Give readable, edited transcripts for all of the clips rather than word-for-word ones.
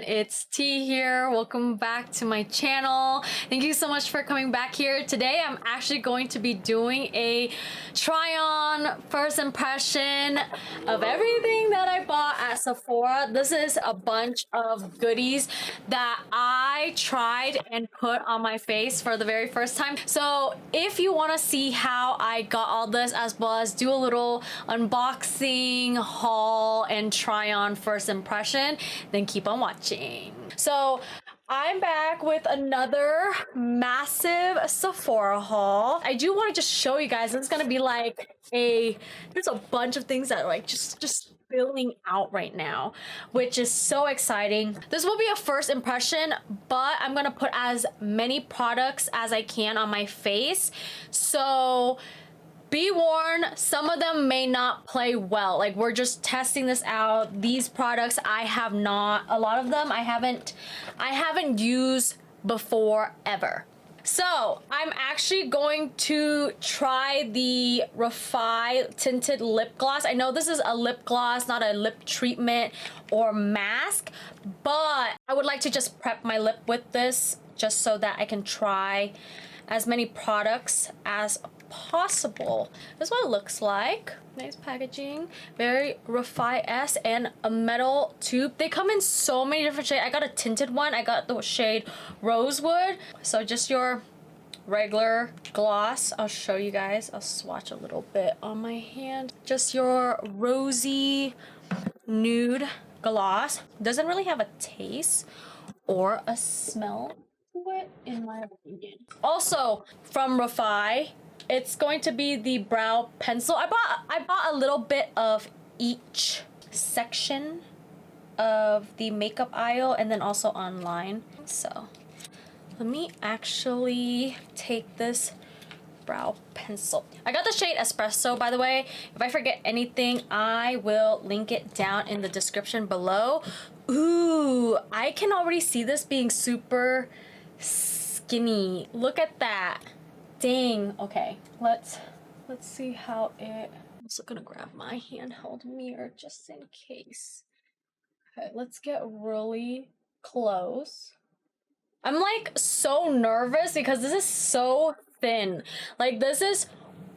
it's T here. Welcome back to my channel. Thank you so much for coming back here. Today I'm actually going to be doing a try on first impression of everything that I bought at Sephora. This is a bunch of goodies that I tried and put on my face for the very first time. So if you want to see how I got all this, as well as do a little unboxing haul and try on first impression, then keep on watching. So I'm back with another massive Sephora haul. I do want to just show you guys. It's gonna be like there's a bunch of things that are like just filling out right now, which is so exciting. This will be a first impression, but I'm gonna put as many products as I can on my face. So be warned, some of them may not play well. Like, we're just testing this out. These products I have not, a lot of them I haven't used before ever. So I'm actually going to try the Refy tinted lip gloss. I know this is a lip gloss, not a lip treatment or mask, but I would like to just prep my lip with this just so that I can try as many products as possible. This is what it looks like. Nice packaging, very Refy-esque, and a metal tube. They come in so many different shades. I got a tinted one. I got the shade Rosewood. So just your regular gloss. I'll show you guys. I'll swatch a little bit on my hand. Just your rosy nude gloss. Doesn't really have a taste or a smell to it, in my opinion. Also from Refy, it's going to be the brow pencil. I bought a little bit of each section of the makeup aisle and then also online. So let me actually take this brow pencil. I got the shade Espresso, by the way. If I forget anything, I will link it down in the description below. Ooh, I can already see this being super skinny. Look at that. Dang. Okay, let's see how it. I'm also gonna grab my handheld mirror just in case. Okay, let's get really close. I'm like so nervous because this is so thin. Like, this is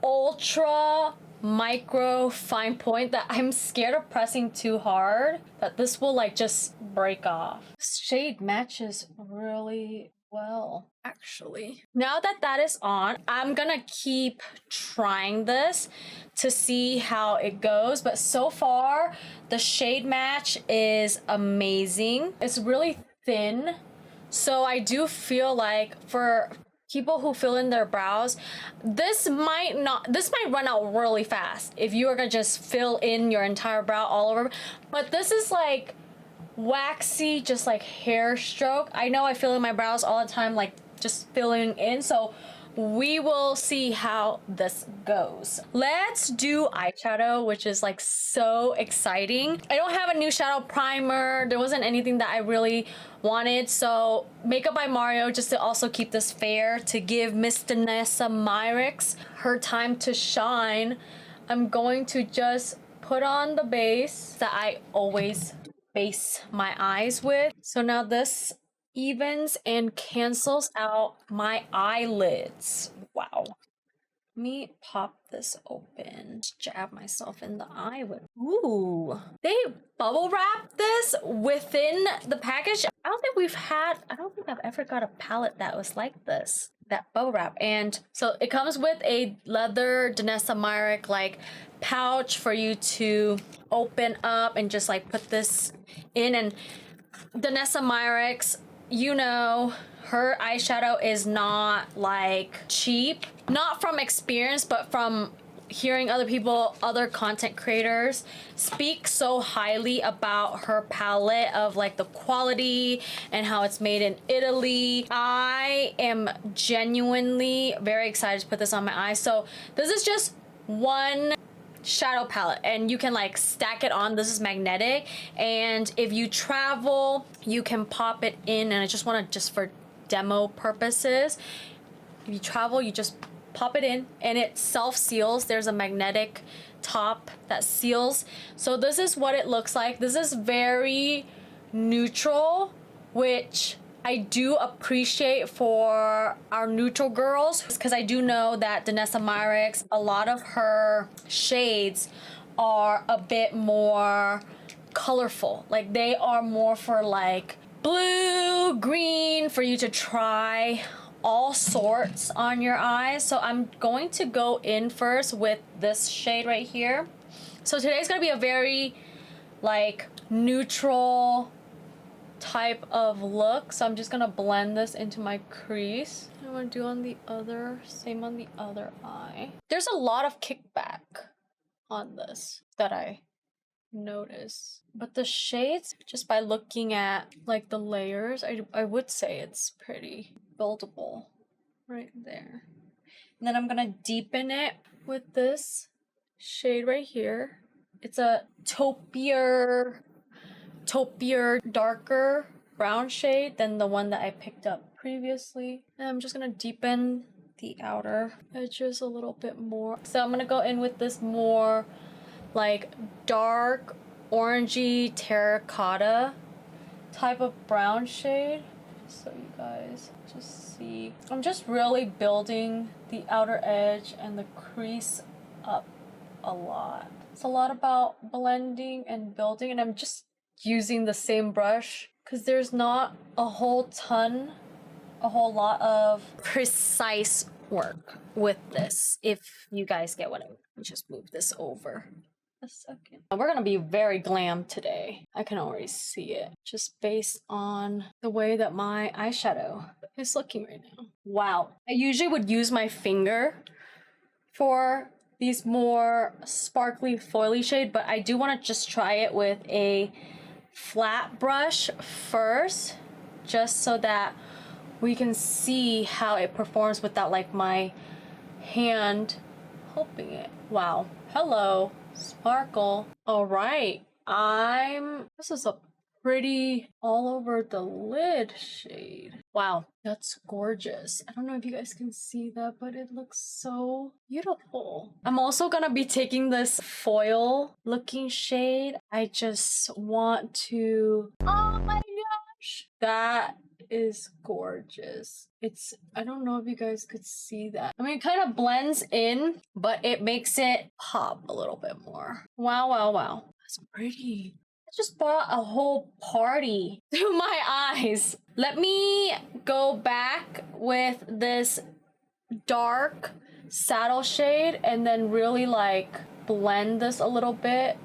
ultra micro fine point that I'm scared of pressing too hard, that this will like just break off. This shade matches really well, actually. Now that that is on, I'm gonna keep trying this to see how it goes, but so far the shade match is amazing. It's really thin, so I do feel like for people who fill in their brows, this might run out really fast if you are gonna just fill in your entire brow all over. But this is like waxy, just like hair stroke. I know I fill in my brows all the time, like just filling in, so we will see how this goes. Let's do eyeshadow, which is like so exciting. I don't have a new shadow primer. There wasn't anything that I really wanted, so Makeup by Mario, just to also keep this fair, to give Miss Danessa Myricks her time to shine, I'm going to just put on the base that I always base my eyes with. So now this evens and cancels out my eyelids. Wow. Let me pop this open. Just jab myself in the eye with. Ooh. They bubble wrap this within the package. I don't think I've ever got a palette that was like this. That bubble wrap. And so it comes with a leather Danessa Myricks like pouch for you to open up and just like put this in. And Danessa Myricks, you know, her eyeshadow is not like cheap, not from experience, but from hearing other content creators speak so highly about her palette, of like the quality and how it's made in Italy. I am genuinely very excited to put this on my eyes. So this is just one shadow palette and you can like stack it on. This is magnetic, and if you travel you can pop it in, and I just want to, just for demo purposes, if you travel you just pop it in and it self seals. There's a magnetic top that seals. So this is what it looks like. This is very neutral which I do appreciate for our neutral girls, because I do know that Danessa Myricks, a lot of her shades are a bit more colorful. Like they are more for like blue, green, for you to try all sorts on your eyes. So I'm going to go in first with this shade right here. So today's gonna be a very like neutral type of look. So I'm just gonna blend this into my crease. I'm gonna do on the other, same on the other eye. There's a lot of kickback on this that I notice, but the shades, just by looking at like the layers, I would say it's pretty buildable right there. And then I'm gonna deepen it with this shade right here. It's a taupier darker brown shade than the one that I picked up previously. And I'm just gonna deepen the outer edges a little bit more. So I'm gonna go in with this more like dark orangey terracotta type of brown shade, so you guys just see. I'm just really building the outer edge and the crease up a lot. It's a lot about blending and building, and I'm just using the same brush because there's not a whole lot of precise work with this, if you guys get what I mean. Just move this over a second. We're gonna be very glam today. I can already see it just based on the way that my eyeshadow is looking right now. Wow. I usually would use my finger for these more sparkly foily shade, but I do want to just try it with a flat brush first, just so that we can see how it performs without like my hand helping it. Wow. Hello, sparkle. All right. This is a pretty all over the lid shade. Wow, that's gorgeous. I don't know if you guys can see that, but it looks so beautiful. I'm also gonna be taking this foil looking shade. I just want to, oh my gosh, that is gorgeous. I don't know if you guys could see that. I mean, it kind of blends in, but it makes it pop a little bit more. Wow, wow, wow. That's pretty. I just brought a whole party to my eyes. Let me go back with this dark saddle shade and then really like blend this a little bit,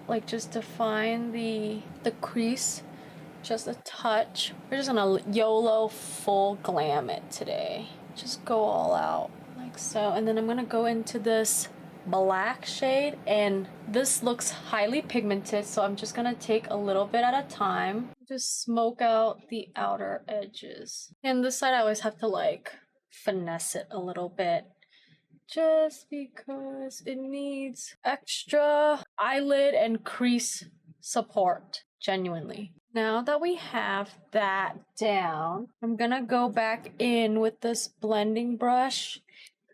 like just define the crease just a touch. We're just gonna YOLO full glam it today. Just go all out like so. And then I'm gonna go into this black shade, and this looks highly pigmented, so I'm just gonna take a little bit at a time, just smoke out the outer edges. And this side I always have to like finesse it a little bit, just because it needs extra eyelid and crease support, genuinely. Now that we have that down, I'm gonna go back in with this blending brush,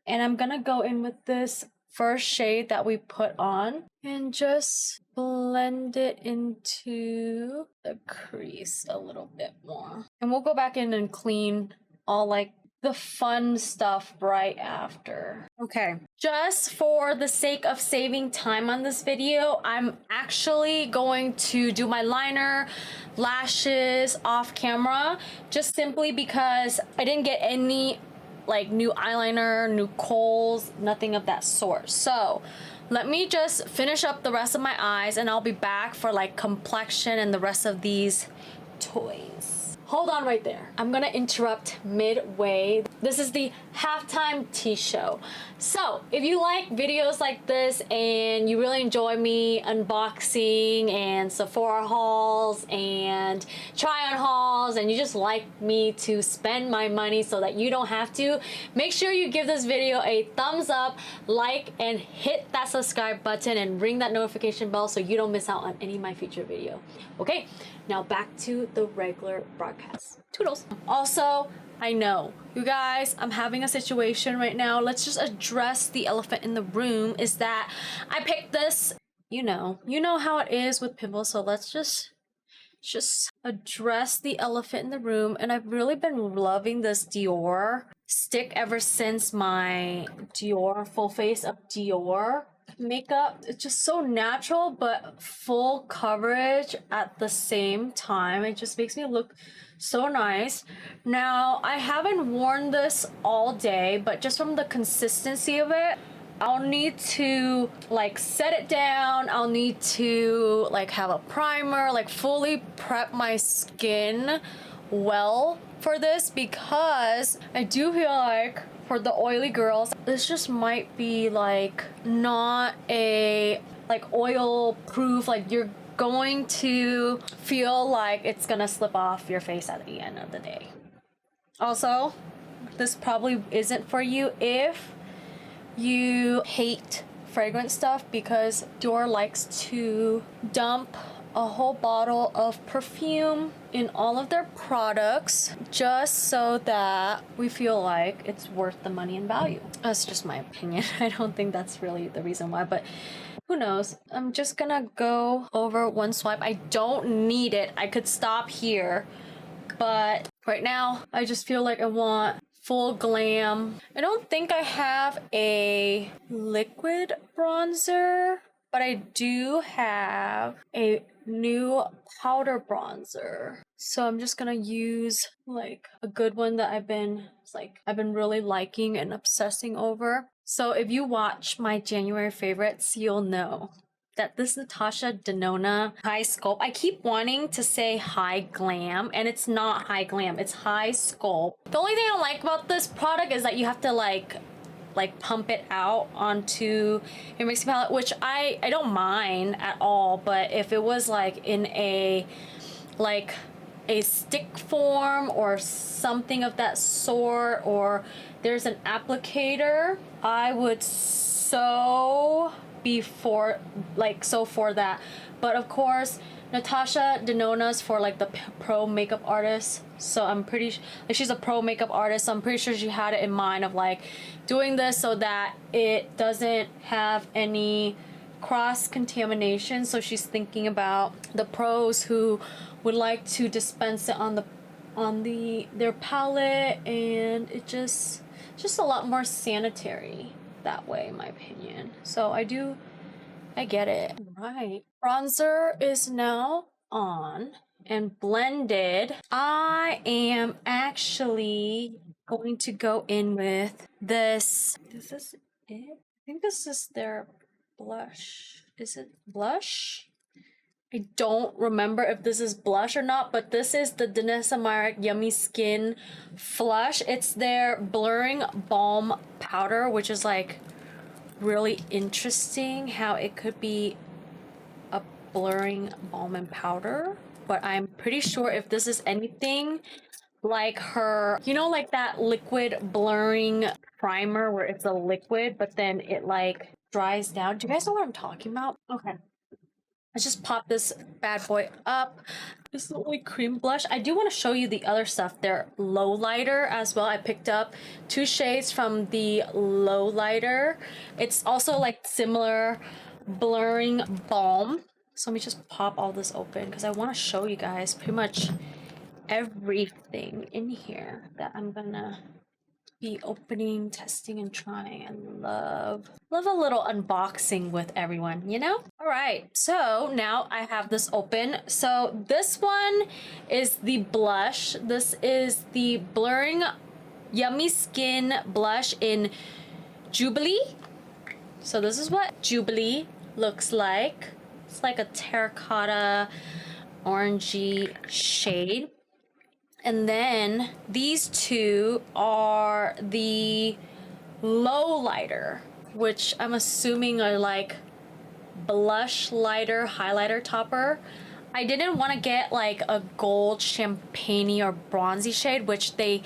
and I'm gonna go in with this first shade that we put on and just blend it into the crease a little bit more. And we'll go back in and clean all like the fun stuff right after. Okay, just for the sake of saving time on this video, I'm actually going to do my liner, lashes off camera, just simply because I didn't get any like new eyeliner, new kohls, nothing of that sort. So let me just finish up the rest of my eyes and I'll be back for like complexion and the rest of these toys. Hold on right there. I'm gonna interrupt midway. This is the halftime tea show. So if you like videos like this and you really enjoy me unboxing and Sephora hauls and try on hauls, and you just like me to spend my money so that you don't have to, make sure you give this video a thumbs up, like, and hit that subscribe button and ring that notification bell so you don't miss out on any of my future video. Okay, now back to the regular broadcast. Toodles. Also, I know, you guys, I'm having a situation right now. Let's just address the elephant in the room, is that I picked this, you know how it is with pimples, so let's just address the elephant in the room, and I've really been loving this Dior stick ever since my Dior full face of Dior makeup. It's just so natural but full coverage at the same time. It just makes me look so nice. Now, I haven't worn this all day, but just from the consistency of it, I'll need to like set it down. I'll need to like have a primer, like fully prep my skin well for this, because I do feel like for the oily girls, this just might be like not a like oil proof, like you're going to feel like it's gonna slip off your face at the end of the day. Also, this probably isn't for you if you hate fragrance stuff, because Dior likes to dump a whole bottle of perfume in all of their products just so that we feel like it's worth the money and value. That's just my opinion. I don't think that's really the reason why, but who knows? I'm just gonna go over one swipe. I don't need it. I could stop here, but right now I just feel like I want full glam. I don't think I have a liquid bronzer, but I do have a new powder bronzer. So I'm just gonna use like a good one that I've been really liking and obsessing over. So if you watch my January favorites, you'll know that this Natasha Denona HY-SCULPT, I keep wanting to say high glam, and it's not high glam, it's HY-SCULPT. The only thing I don't like about this product is that you have to like pump it out onto your mixing palette, which I don't mind at all, but if it was like in a stick form or something of that sort, or there's an applicator, I would so for that. But of course, Natasha Denona's for like the pro makeup artist, so I'm pretty like she's a pro makeup artist, so I'm pretty sure she had it in mind of like doing this so that it doesn't have any cross contamination. So she's thinking about the pros who would like to dispense it on their palette, and it's just a lot more sanitary that way, in my opinion. So I get it. Right, bronzer is now on and blended. I am actually going to go in with this. Is this it? I think this is their blush. Is it blush? I don't remember if this is blush or not, but this is the Danessa Myricks Yummy Skin Flush. It's their blurring balm powder, which is like really interesting how it could be a blurring balm and powder. But I'm pretty sure if this is anything like her, you know, like that liquid blurring primer where it's a liquid, but then it like dries down. Do you guys know what I'm talking about? Okay. Let's just pop this bad boy up. This is the only cream blush. I do want to show you the other stuff. They're Lowlighter as well. I picked up 2 shades from the Lowlighter. It's also like similar blurring balm. So let me just pop all this open because I want to show you guys pretty much everything in here that I'm gonna be opening, testing, and trying. And love a little unboxing with everyone, you know? All right, so now I have this open. So this one is the blush. This is the Blurring Yummy Skin Blush in Jubilee. So this is what Jubilee looks like. It's like a terracotta orangey shade. And then these two are the Lowlighter, which I'm assuming are like blush lighter, highlighter topper. I didn't want to get like a gold champagne or bronzy shade, which they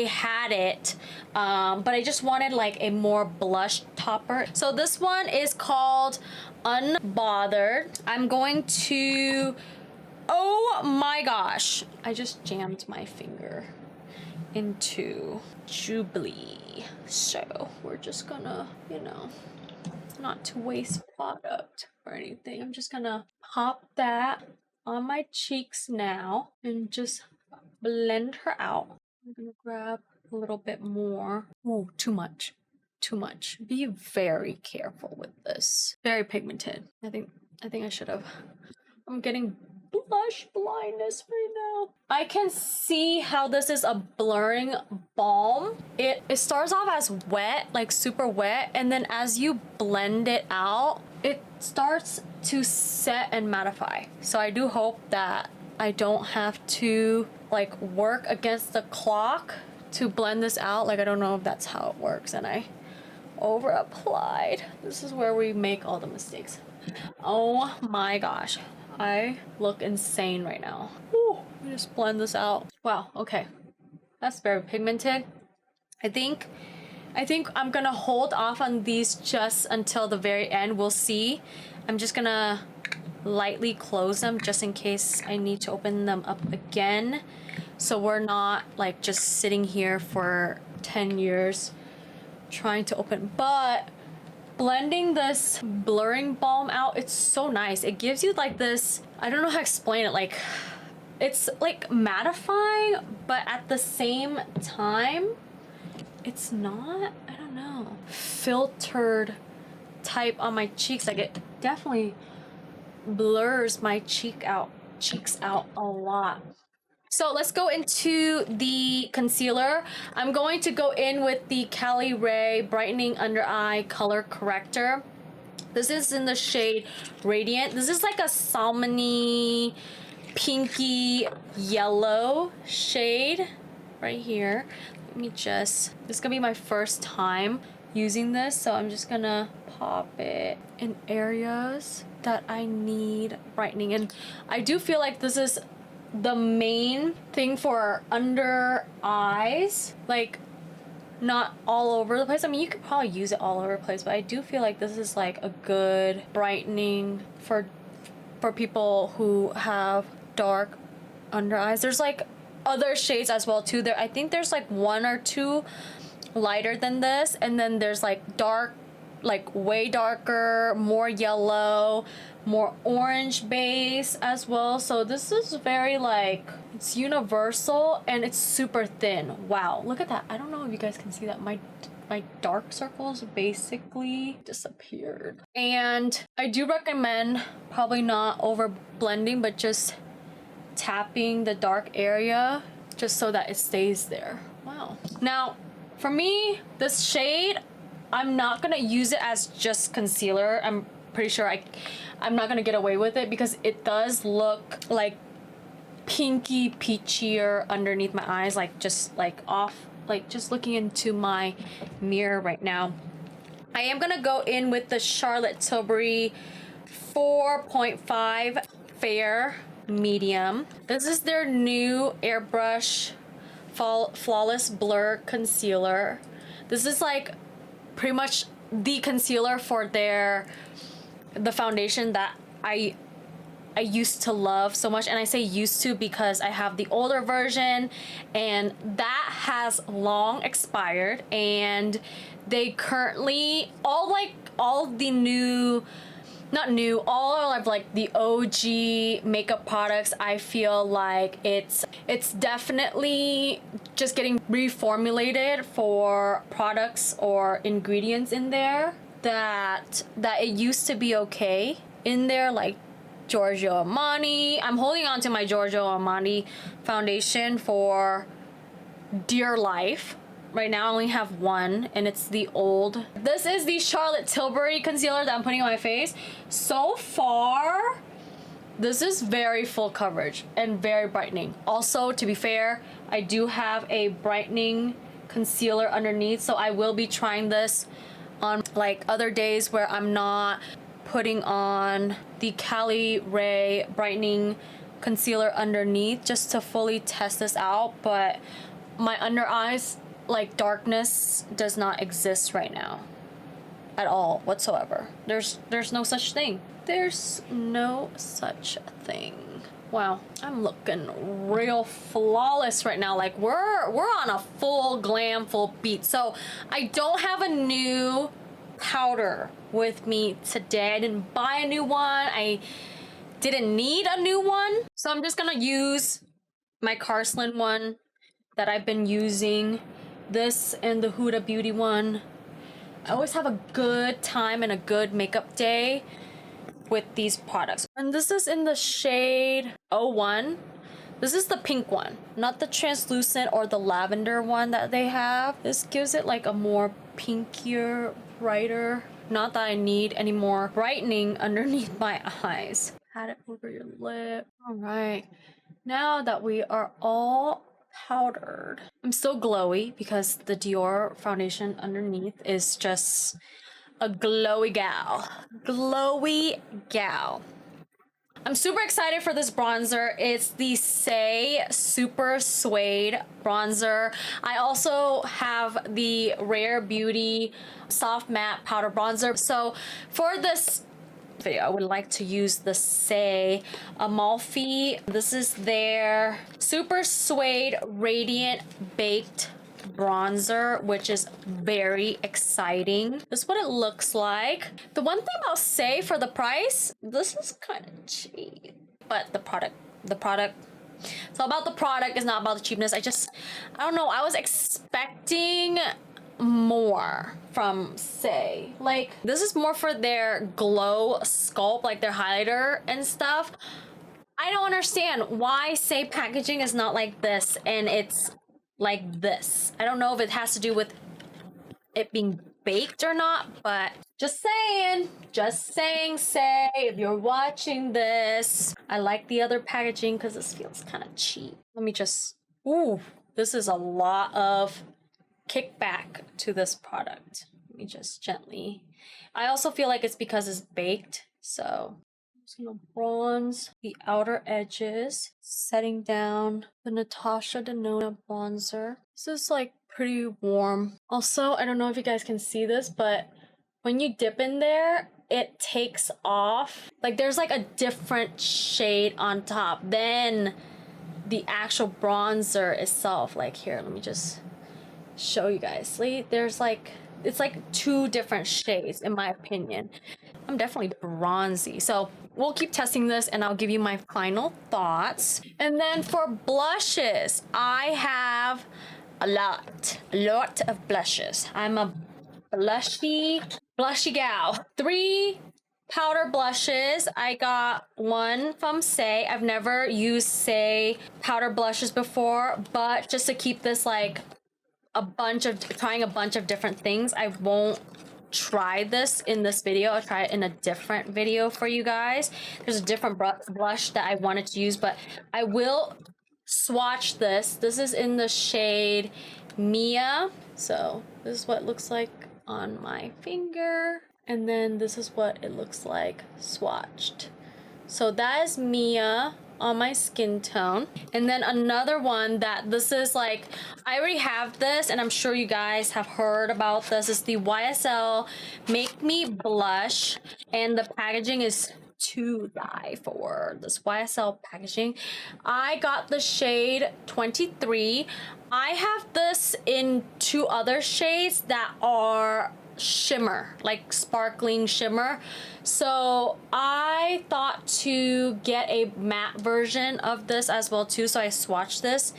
had it, but I just wanted like a more blush topper. So this one is called Unbothered. I'm going to, oh my gosh, I just jammed my finger into Jubilee. So we're just gonna, you know, not to waste product or anything, I'm just gonna pop that on my cheeks now and just blend her out. I'm gonna grab a little bit more. Oh, too much. Too much. Be very careful with this. Very pigmented. I think I should have. I'm getting blush blindness right now. I can see how this is a blurring balm. It starts off as wet, like super wet, and then as you blend it out, it starts to set and mattify. So I do hope that I don't have to like work against the clock to blend this out. Like, I don't know if that's how it works, and I over applied. This is where we make all the mistakes. Oh my gosh, I look insane right now. Whew, let me just blend this out. Wow, okay, that's very pigmented. I think I'm gonna hold off on these just until the very end. We'll see. I'm just gonna lightly close them just in case I need to open them up again, so we're not like just sitting here for 10 years trying to open. But blending this blurring balm out, it's so nice. It gives you like this, I don't know how to explain it, like it's like mattifying, but at the same time it's not, I don't know, filtered type on my cheeks. Like, it definitely blurs my cheeks out a lot. So let's go into the concealer. I'm going to go in with the Caliray Brightening Under Eye Color Corrector. This is in the shade Radiant. This is like a salmony, pinky yellow shade right here. Let me just, this is gonna be my first time using this, so I'm just gonna pop it in areas that I need brightening. And I do feel like this is the main thing for under eyes, like not all over the place. I mean, you could probably use it all over the place, but I do feel like this is like a good brightening for people who have dark under eyes. There's like other shades as well too. I think there's like one or two lighter than this, and then there's like dark, like way darker, more yellow, more orange base as well. So this is very like, it's universal and it's super thin. Wow, look at that. I don't know if you guys can see that. My dark circles basically disappeared. And I do recommend probably not over blending, but just tapping the dark area just so that it stays there. Wow. Now, for me, this shade, I'm not gonna use it as just concealer. I'm pretty sure I'm not gonna get away with it because it does look like pinky peachier underneath my eyes, like just like off, like just looking into my mirror right now. I am gonna go in with the Charlotte Tilbury 4.5 Fair Medium. This is their new Airbrush Flawless Blur Concealer. This is like pretty much the concealer for the foundation that I used to love so much. And I say used to because I have the older version and that has long expired, and they currently all the new, not new, all of like the OG makeup products, I feel like it's definitely just getting reformulated for products or ingredients in there that it used to be okay in there, like Giorgio Armani. I'm holding on to my Giorgio Armani foundation for dear life. Right now I only have one, and it's the old. This is the Charlotte Tilbury concealer that I'm putting on my face. So far, this is very full coverage and very brightening. Also, to be fair, I do have a brightening concealer underneath, so I will be trying this on like other days where I'm not putting on the Caliray brightening concealer underneath, just to fully test this out. But my under eyes, like, darkness does not exist right now at all whatsoever. There's no such thing. There's no such thing. Wow, I'm looking real flawless right now. Like, we're on a full glam, full beat. So I don't have a new powder with me today. I didn't buy a new one. I didn't need a new one. So I'm just gonna use my Carslan one that I've been using. This and the Huda Beauty one. I always have a good time and a good makeup day with these products. And this is in the shade 01. This is the pink one, not the translucent or the lavender one that they have. This gives it like a more pinkier, brighter. Not that I need any more brightening underneath my eyes. Pat it over your lip. All right, now that we are all powdered, I'm still glowy because the Dior foundation underneath is just a glowy gal. Glowy gal. I'm super excited for this bronzer. It's the Saie SuperSuede bronzer. I also have the Rare Beauty Soft Matte Powder Bronzer. So for this video, I would like to use the Saie Amalfi. This is their SuperSuede Radiant Baked Bronzer, which is very exciting. This is what it looks like. The one thing about Saie, for the price, this is kind of cheap, but the product, it's all about the product. It's not about the cheapness. I don't know, I was expecting more from Saie. Like, this is more for their glow sculpt, like their highlighter and stuff. I don't understand why Saie packaging is not like this and it's like this. I don't know if it has to do with it being baked or not, but just saying, Saie, if you're watching this. I like the other packaging because this feels kind of cheap. Let me just, ooh, this is a lot of kickback to this product. Let me just gently, I also feel like it's because it's baked, so I'm just gonna bronze the outer edges, setting down the Natasha Denona bronzer. This is like pretty warm. Also, I don't know if you guys can see this, but when you dip in there, it takes off. Like, there's like a different shade on top than the actual bronzer itself. Like, here, let me just show you guys. See, there's like, it's like two different shades in my opinion. I'm definitely bronzy, so we'll keep testing this and I'll give you my final thoughts. And then for blushes, I have a lot of blushes. I'm a blushy gal. 3 powder blushes. I got one from Saie. I've never used Saie powder blushes before, but just to keep this like trying a bunch of different things, I won't try this in this video. I'll try it in a different video for you guys. There's a different blush that I wanted to use, but I will swatch this. This is in the shade Mia. So this is what it looks like on my finger, and then this is what it looks like swatched. So that is Mia on my skin tone. And then another one that this is like, I already have this and I'm sure you guys have heard about this, is the YSL Make Me Blush, and the packaging is to die for. This YSL packaging. I got the shade 23. I have this in 2 other shades that are shimmer, like sparkling shimmer. So I thought to get a matte version of this as well too. So I swatched this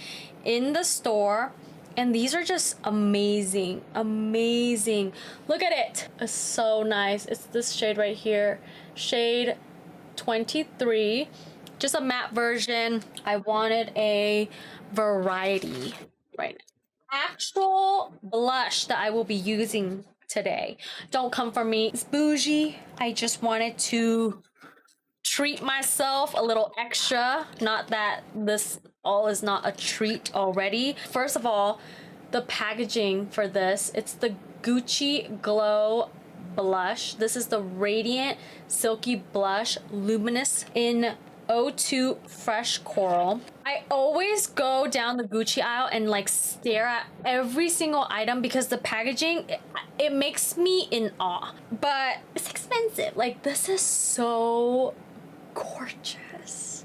in the store and these are just amazing. Look at it. It's so nice. It's this shade right here, shade 23, just a matte version. I wanted a variety right now. Actual blush that I will be using today, don't come for me, it's bougie. I just wanted to treat myself a little extra. Not that this all is not a treat already. First of all, the packaging for this, it's the Gucci Glow blush. This is the Radiant Silky Blush Luminous in 02 Fresh Coral. I always go down the Gucci aisle and like stare at every single item because the packaging, it makes me in awe, but it's expensive. Like, this is so gorgeous.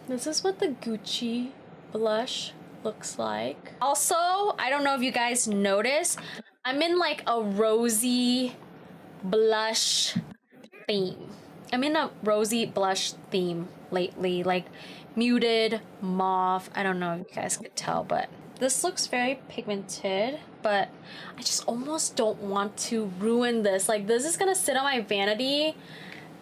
This is what the Gucci blush looks like. Also, I don't know if you guys notice, I'm in like a rosy blush theme. I'm in a rosy blush theme lately, like muted mauve. I don't know if you guys could tell, but this looks very pigmented, but I just almost don't want to ruin this. Like, this is gonna sit on my vanity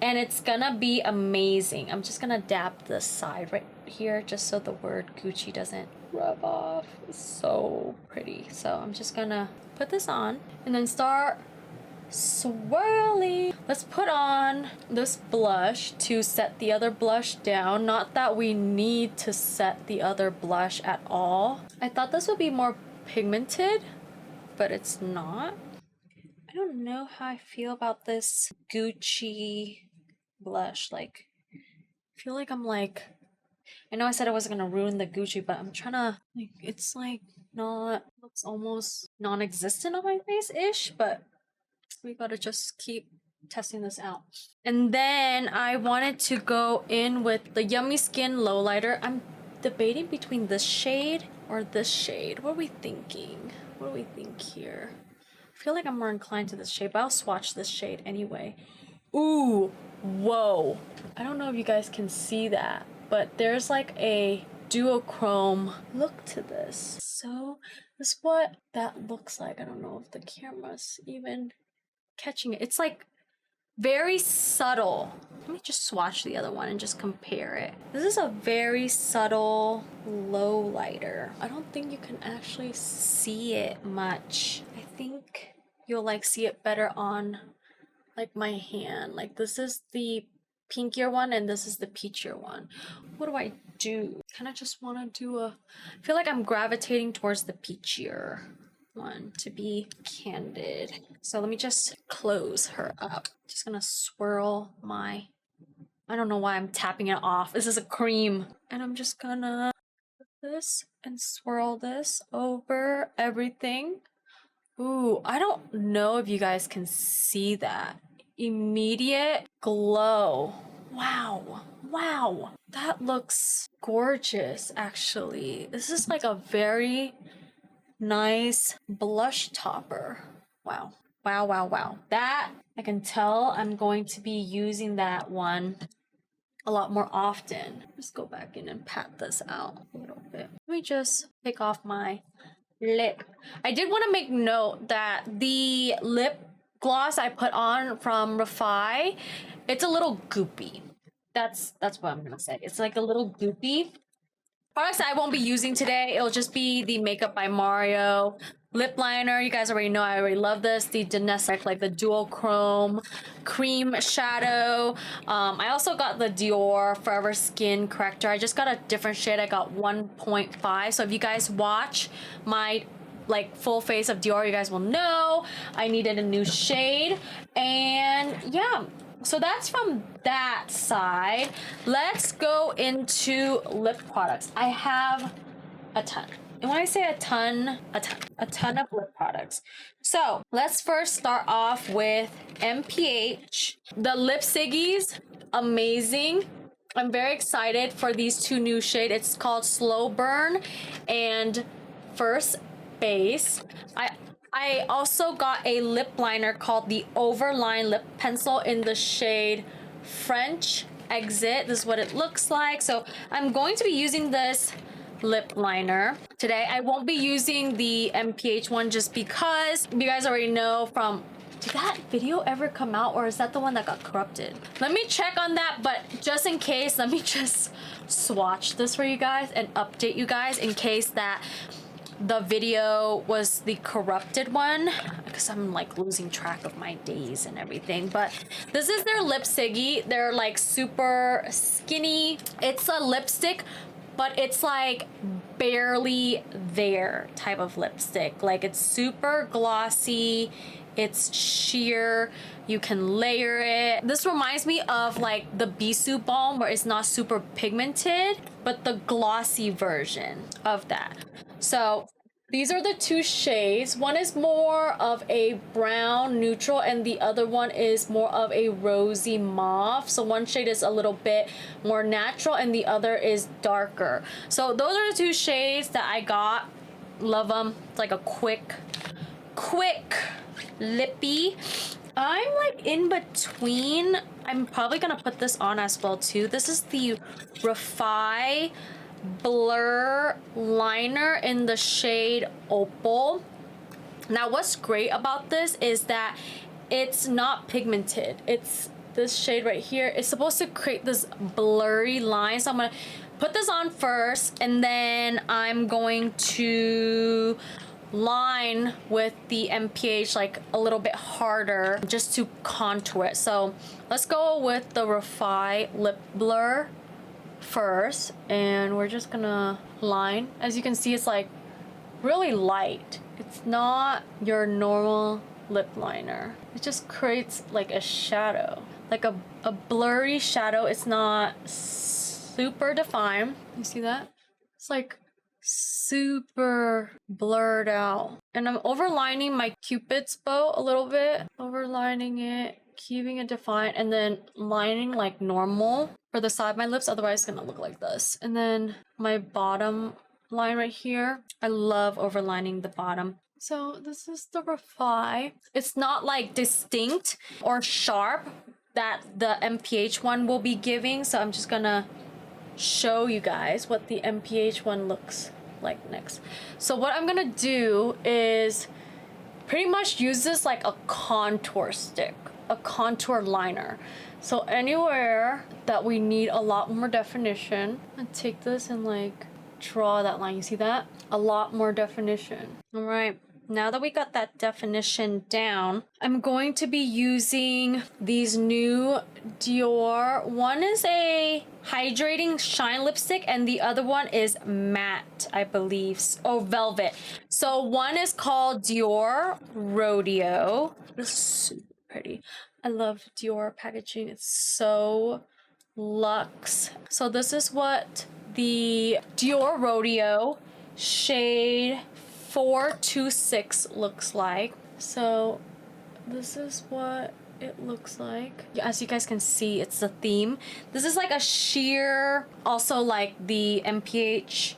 and it's gonna be amazing. I'm just gonna dab this side right here just so the word Gucci doesn't rub off. It's so pretty. So I'm just gonna put this on and then start swirly. Let's put on this blush to set the other blush down. Not that we need to set the other blush at all. I thought this would be more pigmented, but it's not. I don't know how I feel about this Gucci blush. Like, I feel like I'm like, I know I said I wasn't gonna ruin the Gucci, but I'm trying to, like, it's like not, looks almost non-existent on my face-ish, but we gotta just keep testing this out. And then I wanted to go in with the Yummy Skin Lowlighter. I'm debating between this shade or this shade. What are we thinking? What do we think here? I feel like I'm more inclined to this shade, but I'll swatch this shade anyway. Ooh, whoa. I don't know if you guys can see that, but there's like a duochrome look to this. So this is what that looks like. I don't know if the camera's even catching it. It's like very subtle. Let me just swatch the other one and just compare it. This is a very subtle low lighter. I don't think you can actually see it much. I think you'll like see it better on like my hand. Like, this is the pinkier one and this is the peachier one. What do I do? Kind of just want to do a, I feel like I'm gravitating towards the peachier one, to be candid. So let me just close her up. Just gonna swirl my, I don't know why I'm tapping it off. This is a cream. And I'm just gonna put this and swirl this over everything. Ooh, I don't know if you guys can see that. Immediate glow. Wow. Wow. That looks gorgeous, actually. This is like a very nice blush topper. Wow. Wow, wow, wow. That, I can tell I'm going to be using that one a lot more often. Just go back in and pat this out a little bit. Let me just take off my lip. I did want to make note that the lip gloss I put on from Refy, it's a little goopy. That's what I'm gonna say. It's like a little goopy. Products I won't be using today, it'll just be the Makeup by Mario lip liner. You guys already know I already love this. The Danessa, like the dual chrome cream shadow. I also got the Dior Forever Skin Corrector. I just got a different shade. I got 1.5. So if you guys watch my like full face of Dior, you guys will know I needed a new shade. And yeah, so that's from that side. Let's go into lip products. I have a ton. And when I say a ton of lip products. So let's first start off with MPH. The Lip Siggies, amazing. I'm very excited for these two new shades. It's called Slow Burn and First Base. I also got a lip liner called the Overline Lip Pencil in the shade French Exit. This is what it looks like. So I'm going to be using this lip liner today. I won't be using the MPH one just because you guys already know from, did that video ever come out or is that the one that got corrupted? Let me check on that, but just in case, let me just swatch this for you guys and update you guys in case that the video was the corrupted one, because I'm like losing track of my days and everything. But this is their Lip Siggy. They're like super skinny. It's a lipstick, but it's like barely there type of lipstick. Like, it's super glossy, it's sheer, you can layer it. This reminds me of like the Bisque Balm, where it's not super pigmented, but the glossy version of that. So these are the two shades. One is more of a brown neutral and the other one is more of a rosy mauve. So one shade is a little bit more natural and the other is darker. So those are the two shades that I got. Love them. It's like a quick lippy. I'm like in between I'm probably gonna put this on as well too. This is the Refy Blur Liner in the shade Opal. Now what's great about this is that it's not pigmented. It's this shade right here. It's supposed to create this blurry line. So I'm gonna put this on first, and then I'm going to line with the MPH like a little bit harder just to contour it. So let's go with the Refy Lip Blur first, and we're just gonna line. As you can see, it's like really light. It's not your normal lip liner. It just creates like a shadow, like a blurry shadow. It's not super defined. You see that? It's like super blurred out. And I'm overlining my Cupid's bow a little bit. Overlining it, keeping it defined, and then lining like normal for the side of my lips. Otherwise it's gonna look like this. And then my bottom line right here. I love overlining the bottom. So this is the Refy. It's not like distinct or sharp that the MPH one will be giving. So I'm just gonna show you guys what the MPH one looks like next. So what I'm gonna do is pretty much use this like a contour stick, a contour liner. So anywhere that we need a lot more definition, I take this and like draw that line. You see that? A lot more definition. All right. Now that we got that definition down, I'm going to be using these new Dior. One is a hydrating shine lipstick and the other one is matte, I believe. Oh, velvet. So one is called Dior Rodeo. This is super pretty. I love Dior packaging. It's so luxe. So this is what the Dior Rodeo shade 426 looks like. So this is what it looks like. As you guys can see, it's the theme. This is like a sheer, also like the MPH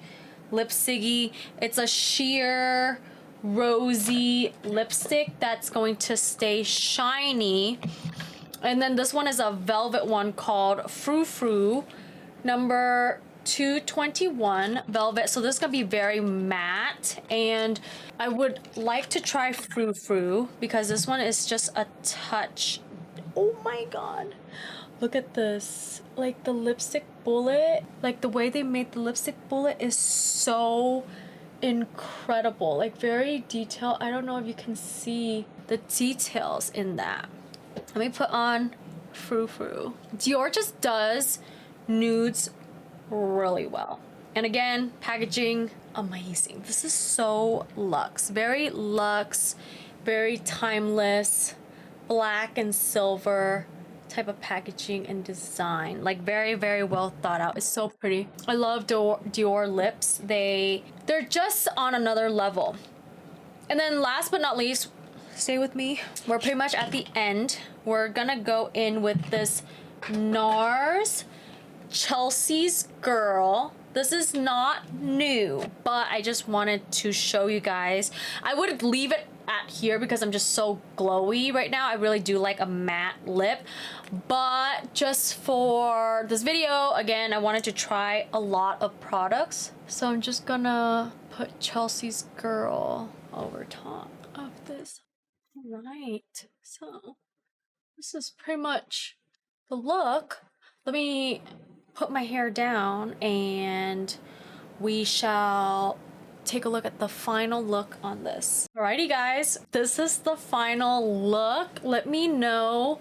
Lipsticky. It's a sheer rosy lipstick that's going to stay shiny. And then this one is a velvet one called Frou-Frou number 221 velvet. So this is gonna be very matte, and I would like to try Frou-Frou because this one is just a touch. Oh my god, look at this. Like the lipstick bullet, like the way they made the lipstick bullet is so incredible, like very detailed. I don't know if you can see the details in that. Let me put on Frou-Frou. Dior just does nudes really well. And again, packaging amazing. This is so luxe, very timeless, black and silver type of packaging and design. Like very well thought out. It's so pretty. I love Dior lips. They're just on another level. And then last but not least, stay with me, we're pretty much at the end. We're gonna go in with this NARS Chelsea's Girl. This is not new, but I just wanted to show you guys. I would leave it at here because I'm just so glowy right now. I really do like a matte lip, but just for this video, again, I wanted to try a lot of products. So I'm just gonna put Chelsea's Girl over top of this. Right, so this is pretty much the look. Let me put my hair down and we shall take a look at the final look on this. Alrighty guys, this is the final look. Let me know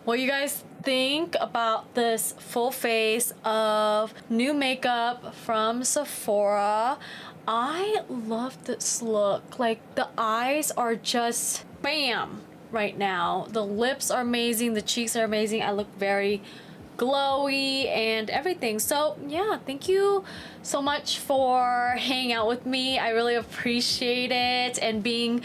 what you guys think about this full face of new makeup from Sephora. I love this look. Like the eyes are just bam right now. The lips are amazing, the cheeks are amazing. I look very glowy and everything. So yeah, thank you so much for hanging out with me. I really appreciate it and being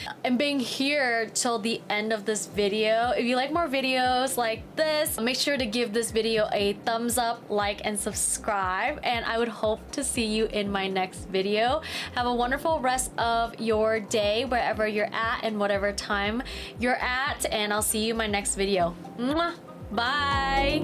here till the end of this video. If you like more videos like this, make sure to give this video a thumbs up, like, and subscribe, and I would hope to see you in my next video. Have a wonderful rest of your day wherever you're at and whatever time you're at, and I'll see you in my next video. Mwah! Bye!